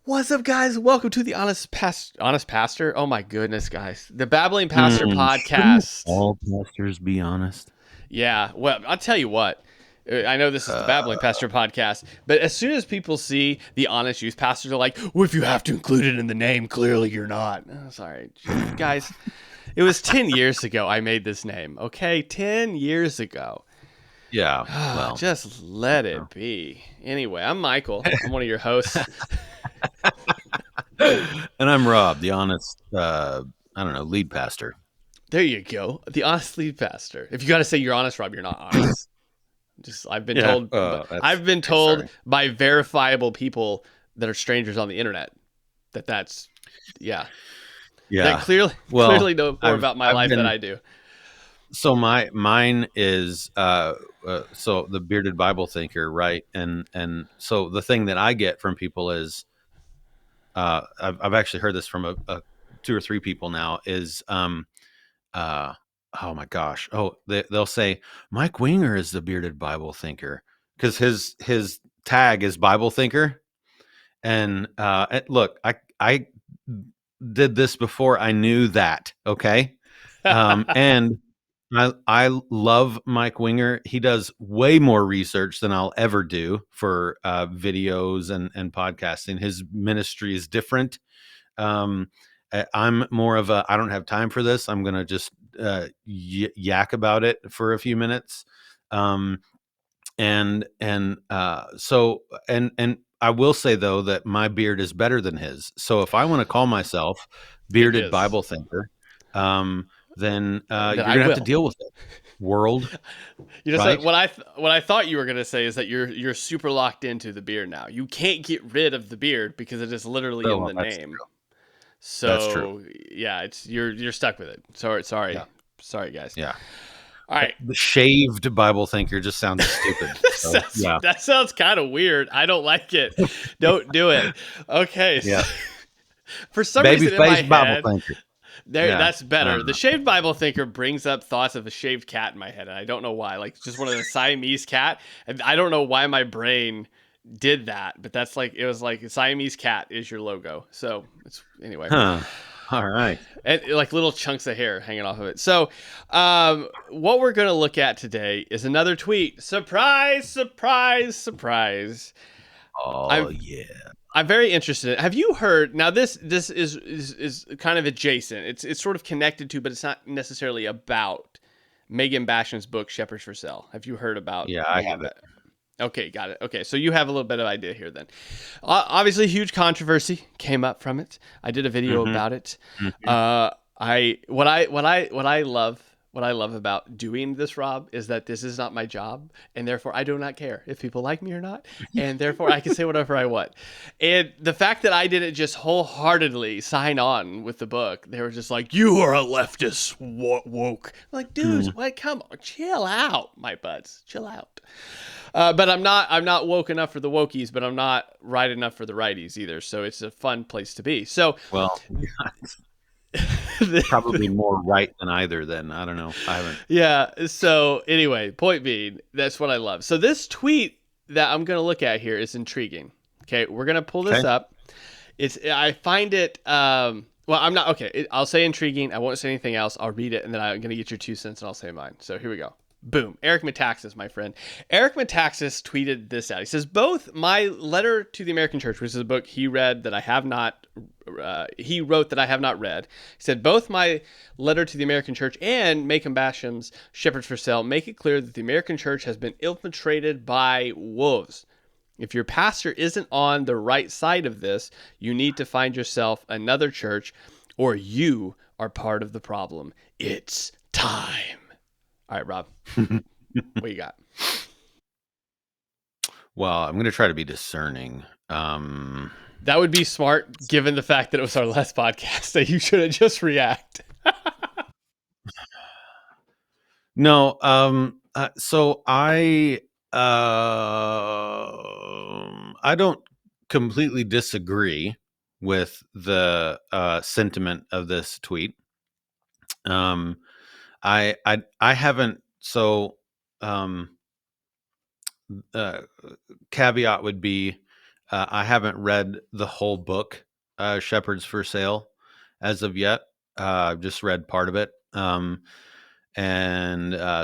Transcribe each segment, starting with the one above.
What's up, guys? Welcome to the Honest Pastor. Oh my goodness, guys! The Babbling Pastor podcast. All pastors be honest. Yeah, well, I'll tell you what. I know this is the Babbling Pastor podcast, but as soon as people see the Honest Youth Pastors, are like, "Well, if you have to include it in the name, clearly you're not." Oh, sorry, guys. It was 10 years ago I made this name. Okay, 10 years ago. Yeah, well, just let it be. Anyway, I'm Michael. I'm one of your hosts. And I'm Rob, the honest, lead pastor. There you go. The honest lead pastor. If you got to say you're honest, Rob, you're not honest. I've been told by verifiable people that are strangers on the internet that's that clearly know more about my life than I do. So mine is so the bearded Bible thinker, right? And so the thing that I get from people is I've actually heard this from a 2 or 3 people now is oh my gosh, they'll say Mike Winger is the bearded Bible thinker because his tag is Bible thinker. And look, I did this before I knew that, okay? And I love Mike Winger. He does way more research than I'll ever do for videos and podcasting. His ministry is different. I'm more of a, I don't have time for this. I'm going to just yak about it for a few minutes. So I will say though that my beard is better than his. So if I want to call myself bearded Bible thinker, then you're gonna have to deal with it. World. You know, right? So what I thought you were gonna say is that you're super locked into the beard now. You can't get rid of the beard because it is literally in the name. True. So that's true. Yeah, it's you're stuck with it. Sorry, guys. Yeah. All right. The shaved Bible thinker just sounds stupid. That sounds kind of weird. I don't like it. Don't do it. Okay. Yeah. For some reason in my head, Bible thinker. That's better. The shaved Bible thinker brings up thoughts of a shaved cat in my head, and I don't know why. Like just one of the Siamese cat, and I don't know why my brain did that, but that's like it was like a Siamese cat is your logo. So it's anyway. Huh. All right. And like little chunks of hair hanging off of it. So what we're going to look at today is another tweet. Surprise, surprise, surprise. Oh, yeah. I'm very interested. Have you heard? Now, this is kind of adjacent. It's sort of connected to, but it's not necessarily about Megan Basham's book, Shepherds for Sale. Have you heard about? Yeah, I have it. Okay, got it. Okay, so you have a little bit of idea here then. Obviously, huge controversy came up from it. I did a video about it. What I love about doing this, Rob, is that this is not my job, and therefore I do not care if people like me or not, and therefore I can say whatever I want. And the fact that I didn't just wholeheartedly sign on with the book, they were just like, "You are a leftist woke." I'm like, dudes, what? Come on, chill out, my buds, chill out. But I'm not woke enough for the wokies, but I'm not right enough for the righties either. So it's a fun place to be. So well. Probably more right than either then. I don't know. I haven't. Yeah. So anyway, point being, that's what I love. So this tweet that I'm going to look at here is intriguing. Okay. We're going to pull this up. I find it, well, I'm not, okay. I'll say intriguing. I won't say anything else. I'll read it and then I'm going to get your 2 cents and I'll say mine. So here we go. Boom. Eric Metaxas, my friend. Eric Metaxas tweeted this out. He says, both my letter to the American Church, which is a book he wrote that I have not read. He said, both my letter to the American Church and Megan Basham's Shepherds for Sale make it clear that the American Church has been infiltrated by wolves. If your pastor isn't on the right side of this, you need to find yourself another church or you are part of the problem. It's time. All right, Rob, what you got? Well, I'm going to try to be discerning. That would be smart, given the fact that it was our last podcast, that you shouldn't just react. No, so I don't completely disagree with the sentiment of this tweet. I haven't. So caveat would be I haven't read the whole book, Shepherds for Sale, as of yet. I've just read part of it, and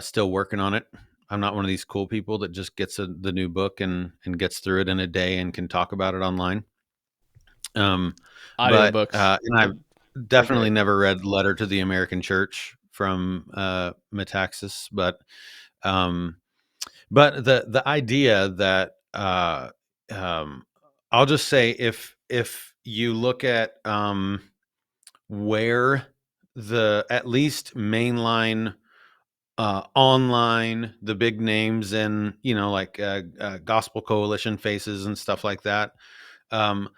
still working on it. I'm not one of these cool people that just gets the new book and gets through it in a day and can talk about it online. Audiobooks. And I've definitely never read Letter to the American Church from Metaxas, but the idea that I'll just say if you look at where the at least mainline online, the big names in like Gospel Coalition faces and stuff like that, um,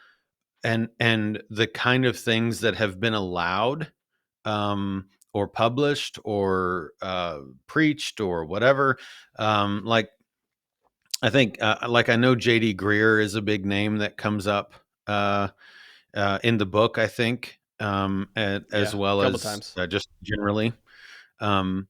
and the kind of things that have been allowed or published or preached or whatever, like I think like I know JD Greer is a big name that comes up in the book, I think, as well a couple as times. just generally. Um,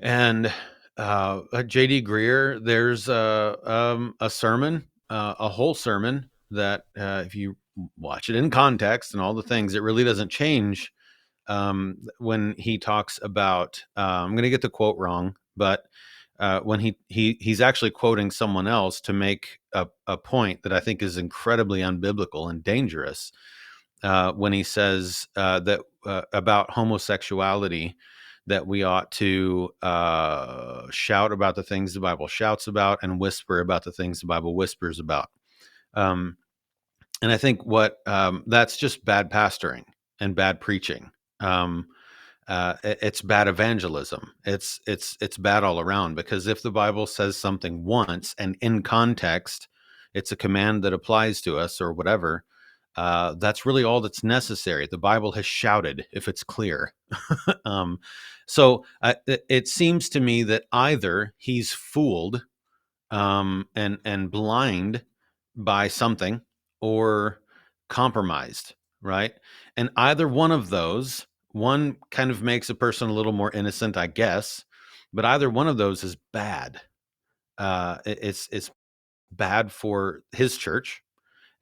and JD Greer, there's a sermon, a whole sermon that if you watch it in context and all the things, it really doesn't change when he talks about. I'm going to get the quote wrong, but when he's actually quoting someone else to make a point that I think is incredibly unbiblical and dangerous. When he says that about homosexuality, that we ought to shout about the things the Bible shouts about and whisper about the things the Bible whispers about. And I think that's just bad pastoring and bad preaching. It's bad evangelism. It's bad all around, because if the Bible says something once and in context, it's a command that applies to us or whatever. That's really all that's necessary. The Bible has shouted if it's clear. So it seems to me that either he's fooled and blind by something, or compromised, right? And either one of those, one kind of makes a person a little more innocent, I guess, but either one of those is bad. It's bad for his church,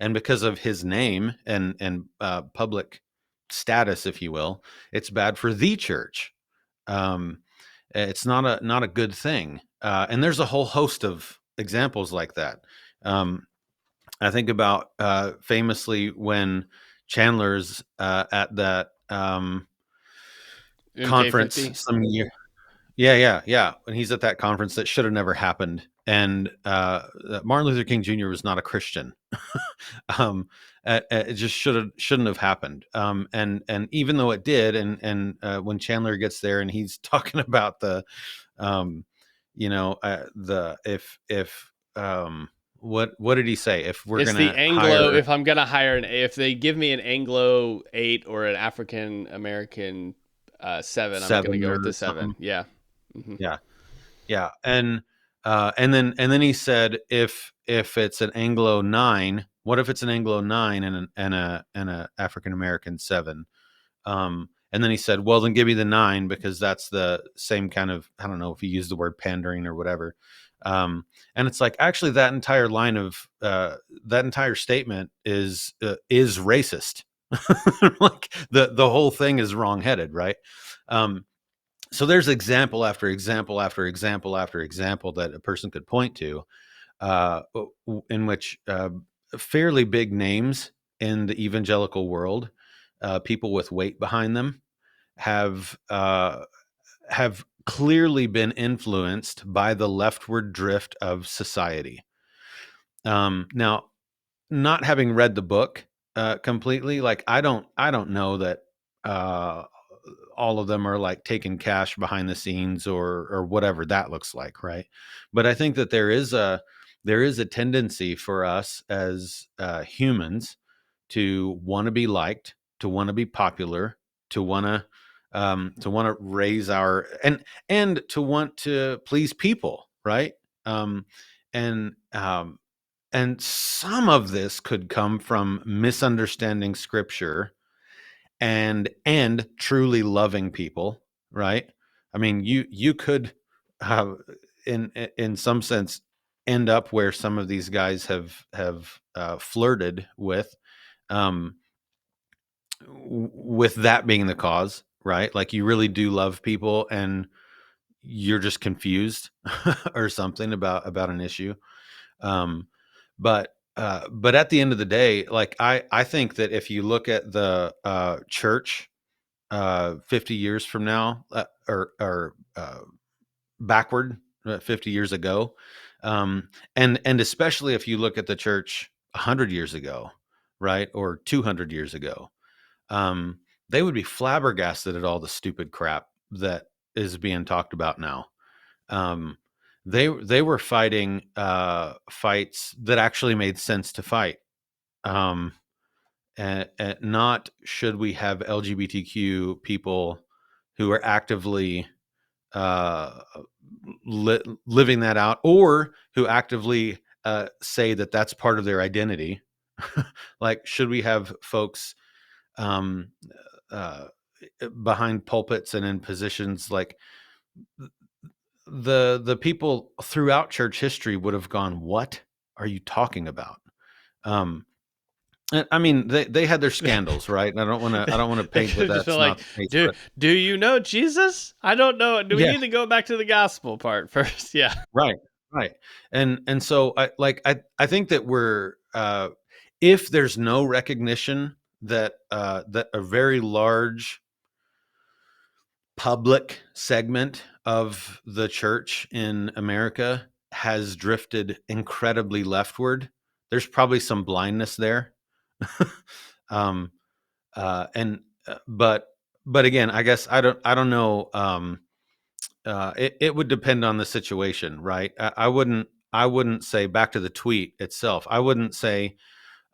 and because of his name and public status, if you will, it's bad for the church. Um, it's not a good thing. And there's a whole host of examples like that. I think about famously when Chandler's at that conference MK50. some year. Yeah. When he's at that conference that should have never happened. And Martin Luther King Jr. was not a Christian. It just shouldn't have happened. And even though it did, and when Chandler gets there and he's talking about the, if what did he say? If we're It's the gonna Anglo. hire If I'm gonna hire if they give me an Anglo 8 or an African American 7, I'm gonna seven go with or the 7. something, Yeah. Mm-hmm. yeah, and then he said, if it's an Anglo 9, what if it's an Anglo 9 and a African American 7? And then he said, well, then give me the 9, because that's the same kind of, I don't know if he used the word pandering or whatever. And it's like, actually, that entire line of that entire statement is racist. Like the whole thing is wrongheaded, right? So there's example after example after example after example that a person could point to, uh, in which fairly big names in the evangelical world, people with weight behind them, have clearly been influenced by the leftward drift of society. Now, not having read the book completely, like I don't know that all of them are like taking cash behind the scenes or whatever that looks like, right? But I think that there is a tendency for us as humans to want to be liked, to want to be popular, to want to raise our and to want to please people, right? Um, and and some of this could come from misunderstanding scripture and truly loving people, right? I mean, you could have in some sense end up where some of these guys have flirted with, with that being the cause, right? Like you really do love people and you're just confused or something about an issue. But at the end of the day, like I think that if you look at the church 50 years from now, or backward 50 years ago, and especially if you look at the church 100 years ago, right, or 200 years ago, they would be flabbergasted at all the stupid crap that is being talked about now. They were fighting fights that actually made sense to fight. And not should we have LGBTQ people who are actively living that out, or who actively say that that's part of their identity. Like, should we have folks behind pulpits and in positions like the people throughout church history would have gone, what are you talking about? I mean, they had their scandals, right? And I don't want to paint that that's not the case. Do you know Jesus? I don't know. Do we need to go back to the gospel part first? Yeah. Right. And so I think that we're if there's no recognition that that a very large public segment of the church in America has drifted incredibly leftward, there's probably some blindness there. But again, I guess I don't know. It would depend on the situation, right? I wouldn't say, back to the tweet itself, I wouldn't say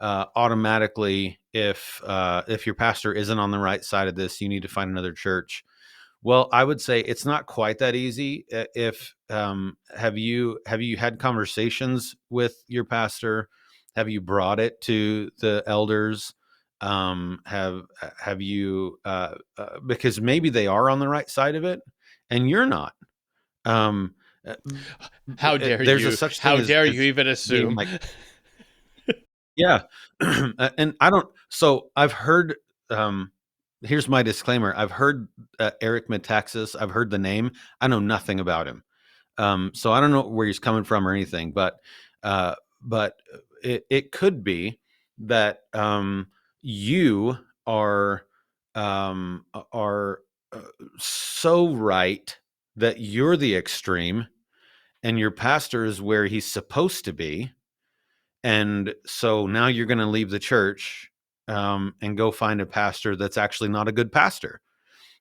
automatically if your pastor isn't on the right side of this, you need to find another church. Well, I would say it's not quite that easy. If have you had conversations with your pastor? Have you brought it to the elders? Have you because maybe they are on the right side of it and you're not. How dare you? How dare you even assume? Like, yeah, and I don't. So I've heard. Here's my disclaimer. I've heard Eric Metaxas. I've heard the name. I know nothing about him. So I don't know where he's coming from or anything. But it could be that you are so right that you're the extreme and your pastor is where he's supposed to be. And so now you're going to leave the church and go find a pastor that's actually not a good pastor.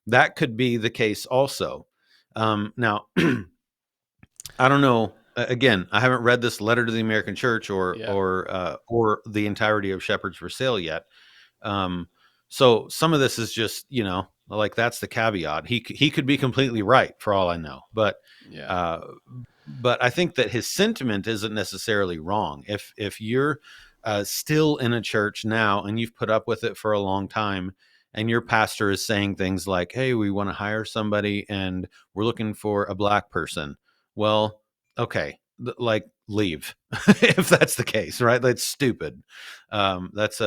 That could be the case also. Now, I don't know. Again, I haven't read this letter to the American Church or the entirety of Shepherds for Sale yet. So some of this is just, like, that's the caveat. He could be completely right for all I know, but I think that his sentiment isn't necessarily wrong. If you're still in a church now and you've put up with it for a long time, and your pastor is saying things like, "Hey, we want to hire somebody and we're looking for a black person." Well, okay, like, leave if that's the case, right? That's stupid. But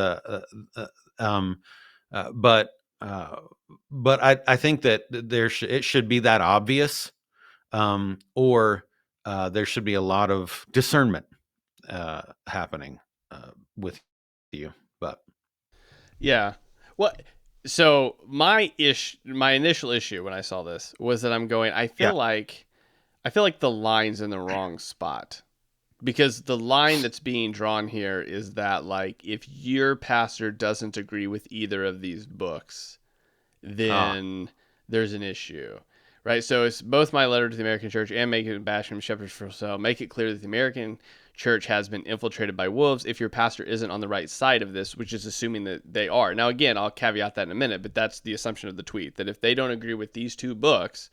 I think that it should be that obvious, or there should be a lot of discernment happening with you. But yeah, what? So my initial issue when I saw this was that I feel like the line's in the wrong spot, because the line that's being drawn here is that, like, if your pastor doesn't agree with either of these books, then there's an issue, right? So it's both my letter to the American Church and Make It Basham Shepherds for Sale make it clear that the American Church has been infiltrated by wolves. If your pastor isn't on the right side of this, which is assuming that they are. Now, again, I'll caveat that in a minute, but that's the assumption of the tweet, that if they don't agree with these two books,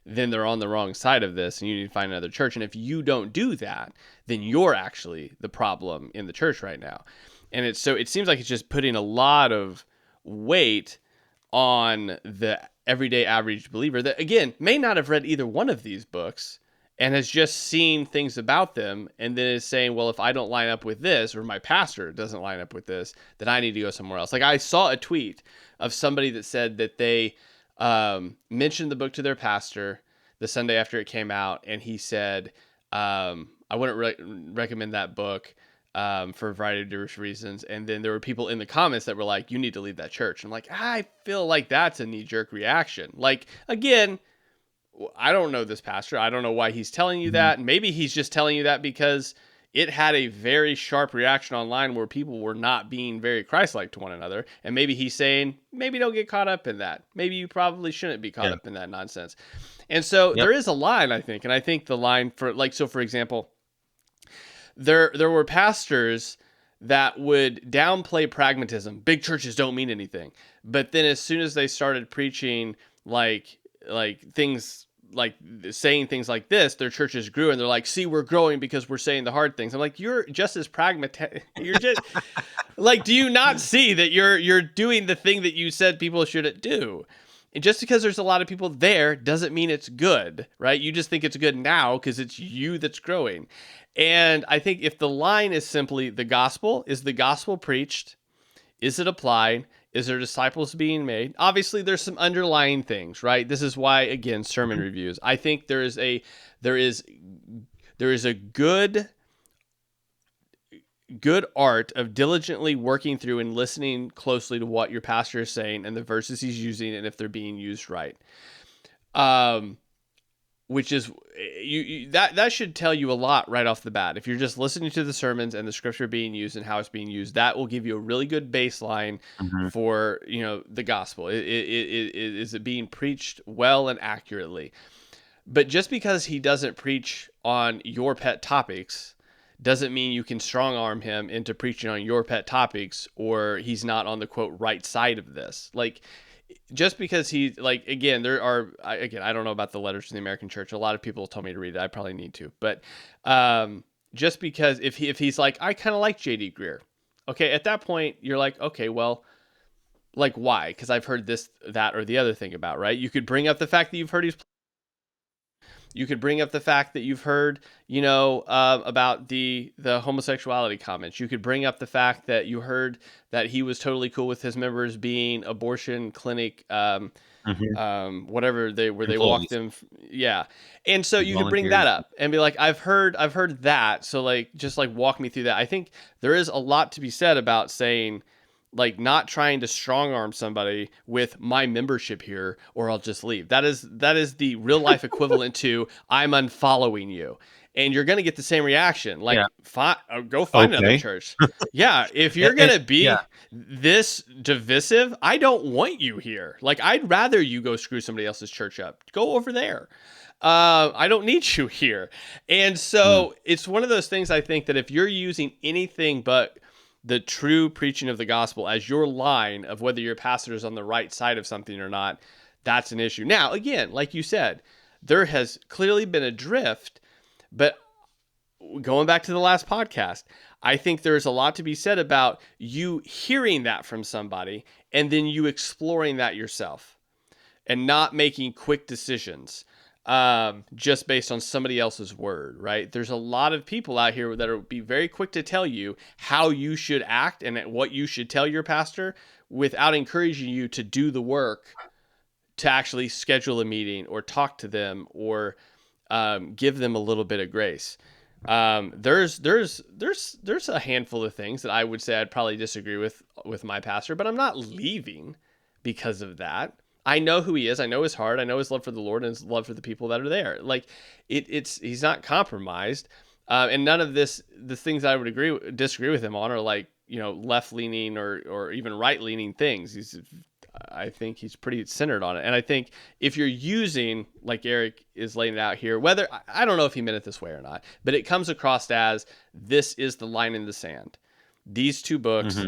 then they're on the wrong side of this and you need to find another church. And if you don't do that, then you're actually the problem in the church right now. And it seems like it's just putting a lot of weight on the everyday average believer that, again, may not have read either one of these books and has just seen things about them, and then is saying, well, if I don't line up with this, or my pastor doesn't line up with this, then I need to go somewhere else. Like, I saw a tweet of somebody that said that they mentioned the book to their pastor the Sunday after it came out, and he said, I wouldn't recommend that book for a variety of different reasons. And then there were people in the comments that were like, you need to leave that church. I'm like, I feel like that's a knee-jerk reaction. Like, again, I don't know this pastor. I don't know why he's telling you that. And maybe he's just telling you that because it had a very sharp reaction online where people were not being very Christ-like to one another. And maybe he's saying, maybe don't get caught up in that. Maybe you probably shouldn't be caught up in that nonsense. And so there is a line, I think. And I think the line for, like, so for example, there were pastors that would downplay pragmatism. Big churches don't mean anything. But then as soon as they started preaching like things, like saying things like this, their churches grew, and they're like, see, we're growing because we're saying the hard things. I'm like, you're just as pragmatic. You're just like, do you not see that you're doing the thing that you said people shouldn't do? And just because there's a lot of people there doesn't mean it's good, right? You just think it's good now because it's you that's growing. And I think if the line is simply the gospel, is the gospel preached? Is it applied? Is there disciples being made? Obviously, there's some underlying things, right? This is why, again, sermon reviews. I think there is a good art of diligently working through and listening closely to what your pastor is saying and the verses he's using, and if they're being used right. Which is that should tell you a lot right off the bat. If you're just listening to the sermons and the scripture being used and how it's being used, that will give you a really good baseline for the gospel. Is it being preached well and accurately? But just because he doesn't preach on your pet topics doesn't mean you can strong arm him into preaching on your pet topics, or he's not on the quote right side of this. Like, just because he, like, again, I don't know about the letters to the American church. A lot of people told me to read it. I probably need to, but just because if he's like, I kind of like J.D. Greer. Okay. At that point you're like, okay, well, like, why? Because I've heard this, that, or the other thing about, right? You could bring up the fact that you've heard you could bring up the fact that you've heard, about the homosexuality comments. You could bring up the fact that you heard that he was totally cool with his members being abortion clinic, whatever they walked them. Yeah. And so you could bring that up and be like, I've heard that. So, like, just like walk me through that. I think there is a lot to be said about saying, like, not trying to strong arm somebody with my membership here, or I'll just leave. That is the real life equivalent to I'm unfollowing you, and you're going to get the same reaction. Like, go find another church. Yeah. If you're going to be this divisive, I don't want you here. Like, I'd rather you go screw somebody else's church up. Go over there. I don't need you here. And so it's one of those things, I think, that if you're using anything but the true preaching of the gospel as your line of whether your pastor is on the right side of something or not, that's an issue. Now, again, like you said, there has clearly been a drift, but going back to the last podcast, I think there's a lot to be said about you hearing that from somebody and then you exploring that yourself and not making quick decisions just based on somebody else's word, right? There's a lot of people out here that will be very quick to tell you how you should act and what you should tell your pastor without encouraging you to do the work to actually schedule a meeting or talk to them or give them a little bit of grace. There's a handful of things that I would say I'd probably disagree with my pastor, but I'm not leaving because of that. I know who he is. I know his heart. I know his love for the Lord and his love for the people that are there. Like, he's not compromised. And none of the things I would disagree with him on are like, left leaning or even right leaning things. I think he's pretty centered on it. And I think if you're using, like Eric is laying it out here, whether, I don't know if he meant it this way or not, but it comes across as this is the line in the sand. These two books,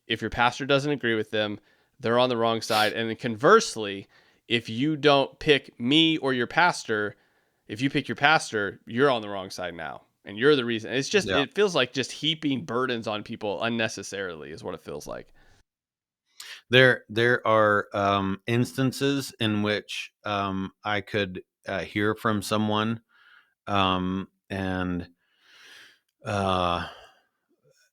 if your pastor doesn't agree with them, they're on the wrong side. And then conversely, if you don't pick me or your pastor, if you pick your pastor, you're on the wrong side now. And you're the reason. It's just, it feels like just heaping burdens on people unnecessarily is what it feels like. There are instances in which I could hear from someone and uh,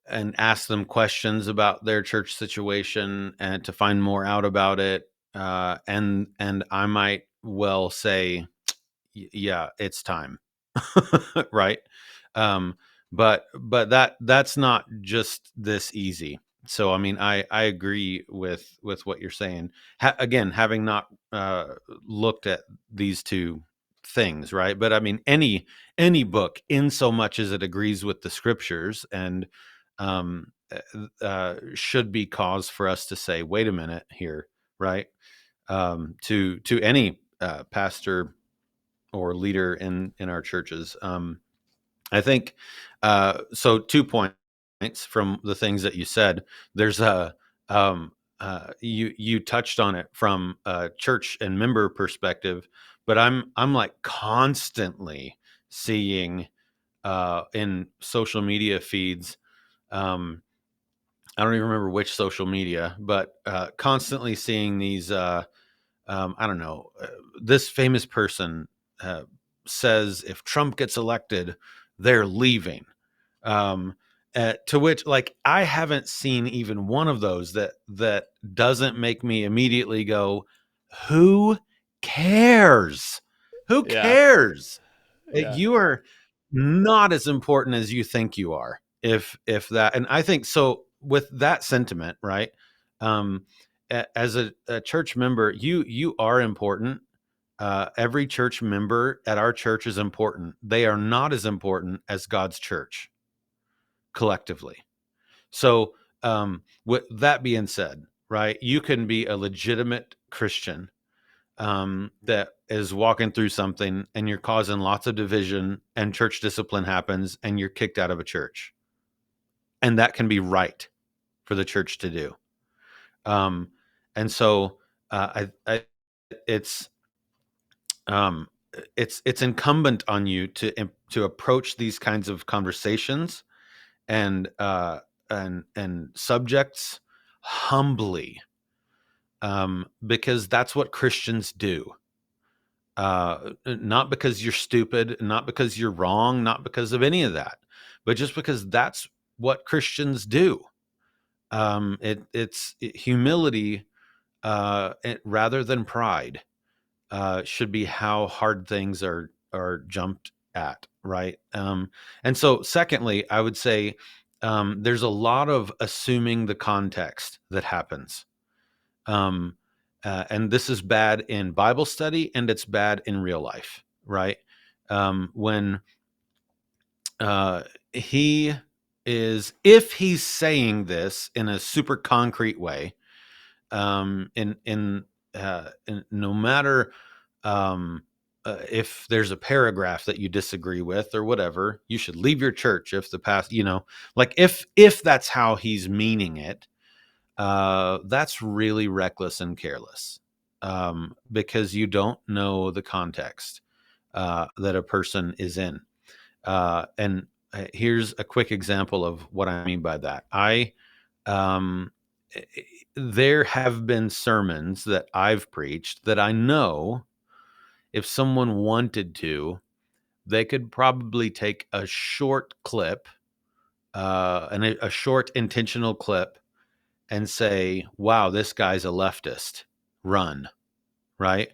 and ask them questions about their church situation and to find more out about it. And I might well say, yeah, it's time, right? Um, but that's not just this easy. So I mean, I agree with what you're saying. Again, having not looked at these two things, right? But I mean, any book, in so much as it agrees with the scriptures, and should be cause for us to say, wait a minute here, right? To any pastor or leader in our churches. I think so. 2 points from the things that you said. There's a you touched on it from a church and member perspective, but I'm like constantly seeing in social media feeds. I don't even remember which social media, but constantly seeing these. I don't know. This famous person says if Trump gets elected, they're leaving. To which, like, I haven't seen even one of those that doesn't make me immediately go, "Who cares? Who Yeah. cares? Yeah. You are not as important as you think you are." If that, and I think so with that sentiment, right? Um, as a church member, you are important. Every church member at our church is important. They are not as important as God's church collectively. So, with that being said, right, you can be a legitimate Christian that is walking through something, and you're causing lots of division, and church discipline happens, and you're kicked out of a church, and that can be right for the church to do. And so, it's um, it's incumbent on you to approach these kinds of conversations and subjects humbly, because that's what Christians do. Not because you're stupid, not because you're wrong, not because of any of that, but just because that's what Christians do. It's humility, rather than pride, should be how hard things are jumped at, right? And so, secondly, I would say there's a lot of assuming the context that happens. And this is bad in Bible study, and it's bad in real life, right? When he if he's saying this in a super concrete way, in no matter if there's a paragraph that you disagree with or whatever, you should leave your church if the past, like if that's how he's meaning it, that's really reckless and careless, because you don't know the context that a person is in. And here's a quick example of what I mean by that. Um, there have been sermons that I've preached that I know if someone wanted to, they could probably take a short clip, and a short intentional clip, and say, wow, this guy's a leftist. Run, right?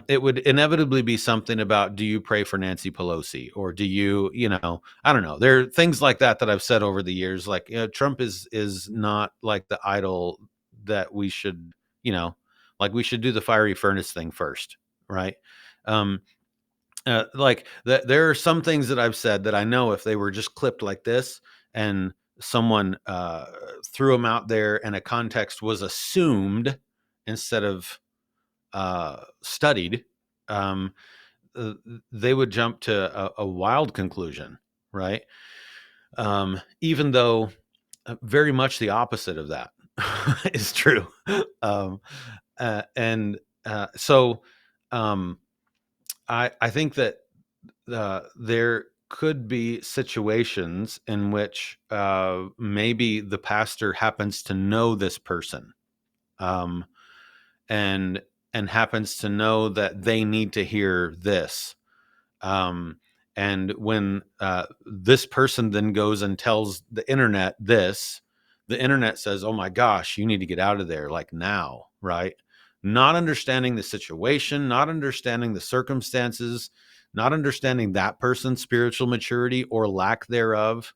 It would inevitably be something about, do you pray for Nancy Pelosi? Or do you, I don't know. There are things like that I've said over the years, like, Trump is not like the idol that we should, like we should do the fiery furnace thing first, right? Um, like there are some things that I've said that I know if they were just clipped like this and someone threw them out there and a context was assumed instead of studied, um, they would jump to a wild conclusion, right? Even though very much the opposite of that is true. um, and so I think that there could be situations in which maybe the pastor happens to know this person, um, and happens to know that they need to hear this, um, And when this person then goes and tells the internet this, the internet says, oh my gosh, you need to get out of there, like now, right? Not understanding the situation, not understanding the circumstances, not understanding that person's spiritual maturity or lack thereof.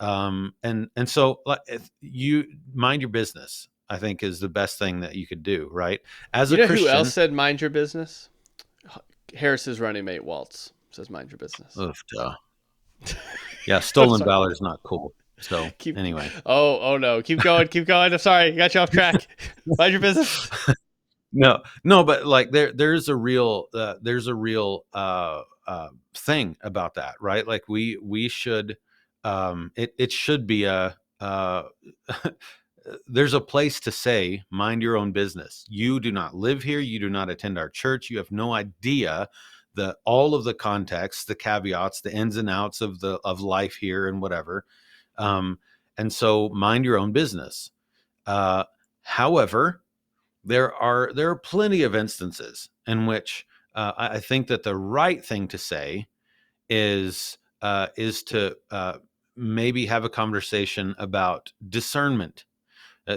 And so you mind your business, I think, is the best thing that you could do, right? As You a know Christian. who else said mind your business? Harris's running mate Waltz says mind your business. Yeah, stolen valor is not cool. So anyway. Oh no, keep going. I'm sorry, I got you off track. Mind your business. No, but like there's a real thing about that, right? Like we should it should be a there's a place to say mind your own business. You do not live here, you do not attend our church, you have no idea all of the context, the caveats, the ins and outs of life here and whatever. And so mind your own business. However, there are plenty of instances in which I think that the right thing to say is to maybe have a conversation about discernment.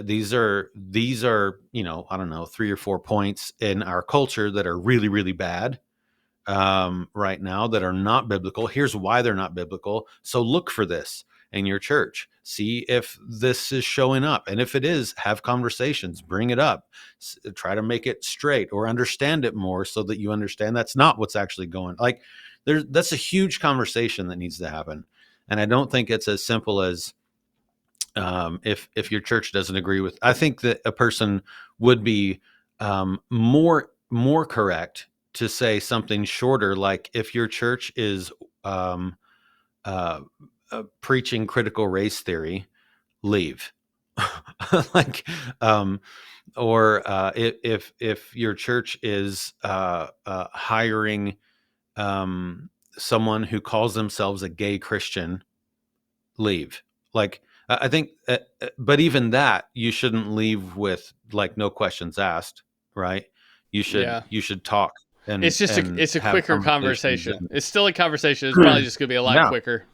These are I don't know, 3 or 4 points in our culture that are really, really bad right now, that are not biblical. Here's why they're not biblical. So look for this in your church. See if this is showing up. And if it is, have conversations, bring it up, try to make it straight or understand it more so that you understand that's not what's actually going. Like that's a huge conversation that needs to happen. And I don't think it's as simple as if your church doesn't agree with. I think that a person would be more correct to say something shorter, like if your church is preaching critical race theory, leave. Like, or if your church is hiring someone who calls themselves a gay Christian, leave. Like, I think, but even that, you shouldn't leave with like no questions asked, right? You should talk. And it's just it's a quicker conversation. It's still a conversation. It's probably just gonna be a lot quicker.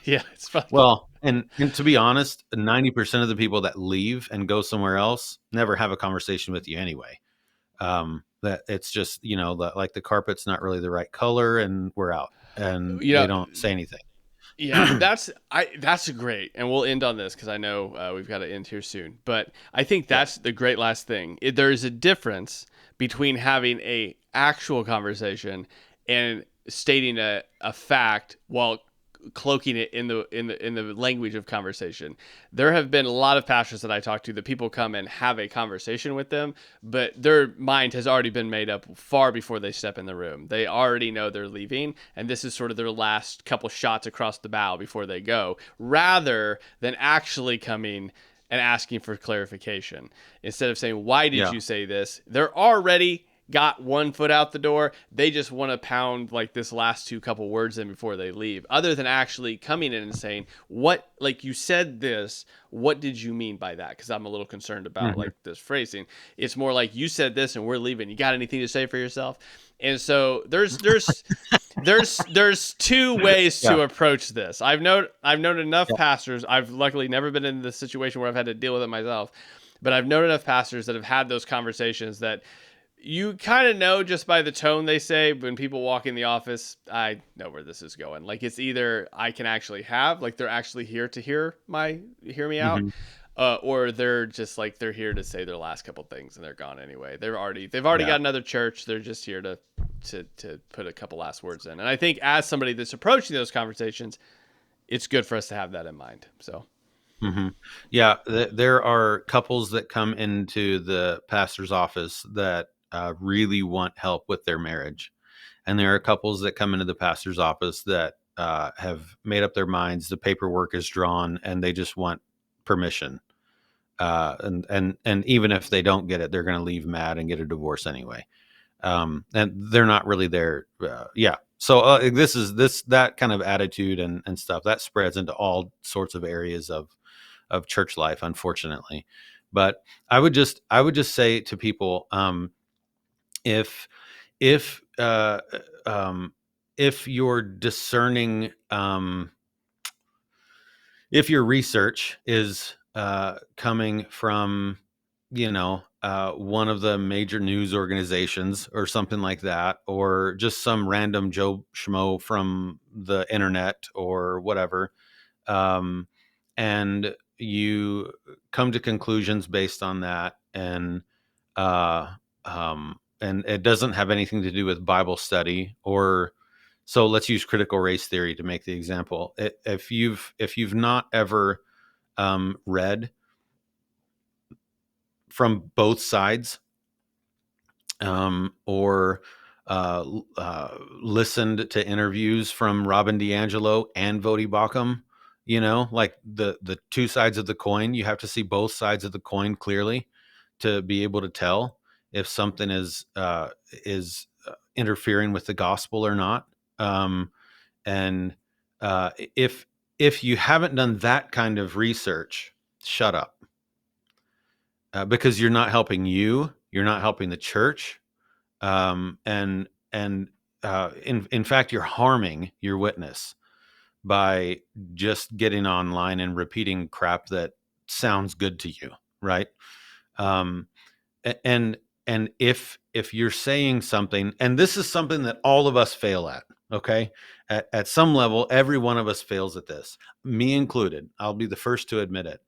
Yeah, it's fun. Well, and to be honest, 90% of the people that leave and go somewhere else never have a conversation with you anyway. That it's just, like the carpet's not really the right color and we're out, and they don't say anything. Yeah, that's great. And we'll end on this because I know we've got to end here soon. But I think that's the great last thing. There's a difference between having a actual conversation and stating a fact while cloaking it in the language of conversation. There have been a lot of pastors that I talk to that people come and have a conversation with them, but their mind has already been made up far before they step in the room. They already know they're leaving, and this is sort of their last couple shots across the bow before they go, rather than actually coming and asking for clarification. Instead of saying, why did you say this? They're already got one foot out the door. They just want to pound like this last two couple words in before they leave, other than actually coming in and saying, what, like you said this, what did you mean by that? Because I'm a little concerned about like this phrasing. It's more like, you said this and we're leaving. You got anything to say for yourself? And so there's two ways to approach this. I've known enough pastors. I've luckily never been in the situation where I've had to deal with it myself, but I've known enough pastors that have had those conversations that you kind of know just by the tone they say. When people walk in the office, I know where this is going. Like, it's either I can actually have, like, they're actually here to hear me out, or they're just like, they're here to say their last couple things and they're gone anyway. They've already got another church. They're just here to put a couple last words in. And I think as somebody that's approaching those conversations, it's good for us to have that in mind. So. Yeah, there are couples that come into the pastor's office that really want help with their marriage. And there are couples that come into the pastor's office that have made up their minds. The paperwork is drawn and they just want permission. And even if they don't get it, they're going to leave mad and get a divorce anyway. And they're not really there. So that kind of attitude and stuff that spreads into all sorts of areas of church life, unfortunately. But I would just say to people, if if you're discerning, if your research is coming from, one of the major news organizations or something like that, or just some random Joe Schmo from the internet or whatever, and you come to conclusions based on that, and it doesn't have anything to do with Bible study, or so let's use critical race theory to make the example. If you've not ever read from both sides, or listened to interviews from Robin DiAngelo and Vodi Bakum, like the two sides of the coin, you have to see both sides of the coin clearly to be able to tell if something is interfering with the gospel or not. And if you haven't done that kind of research, shut up, because you're not helping you're not helping the church, and in fact, you're harming your witness by just getting online and repeating crap that sounds good to you, right? And if you're saying something, and this is something that all of us fail at, okay, at some level, every one of us fails at this, me included. I'll be the first to admit it.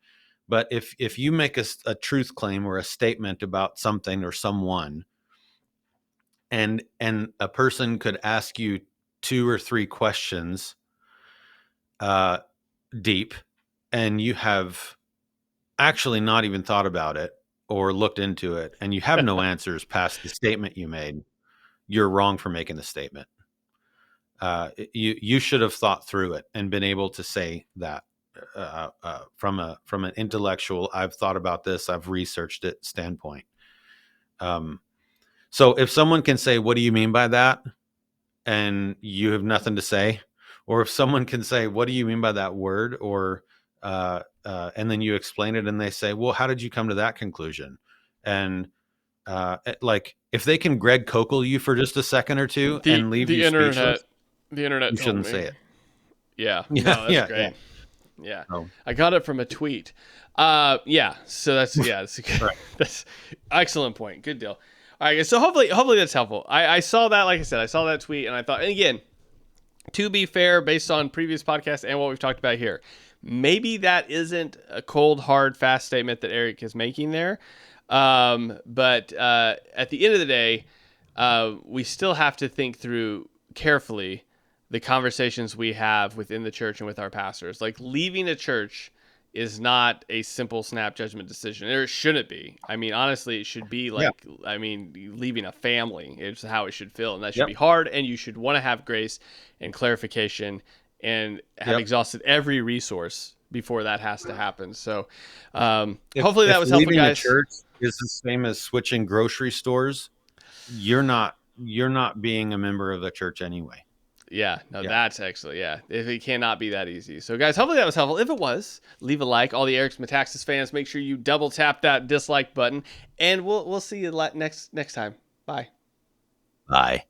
But if you make a truth claim or a statement about something or someone, and a person could ask you 2 or 3 questions deep, and you have actually not even thought about it or looked into it, and you have no answers past the statement you made, you're wrong for making the statement. You should have thought through it and been able to say that from an intellectual, I've thought about this, I've researched it standpoint. So if someone can say, what do you mean by that? And you have nothing to say, or if someone can say, what do you mean by that word? Or, and then you explain it and they say, well, how did you come to that conclusion? And, like if they can Greg Kokel you for just a second or two and leave you speechless, the internet, you shouldn't say it. Yeah. No, that's great. Yeah. Oh. I got it from a tweet. Yeah. So that's a good, right. That's excellent point. Good deal. All right, so hopefully that's helpful. I saw that, like I said, I saw that tweet, and I thought, and again, to be fair, based on previous podcasts and what we've talked about here, maybe that isn't a cold, hard, fast statement that Eric is making there. But at the end of the day, we still have to think through carefully the conversations we have within the church and with our pastors. Like, leaving a church is not a simple snap judgment decision. Or it shouldn't be. I mean, honestly, it should be like, I mean, leaving a family is how it should feel. And that should be hard. And you should want to have grace and clarification and have exhausted every resource before that has to happen. So hopefully that was helpful, guys. Leaving a church is the same as switching grocery stores. You're not being a member of the church anyway. Yeah, no, that's actually, if it cannot be that easy. So, guys, hopefully that was helpful. If it was, leave a like. All the Eric's Metaxas fans, make sure you double tap that dislike button, and we'll see you next time. Bye. Bye.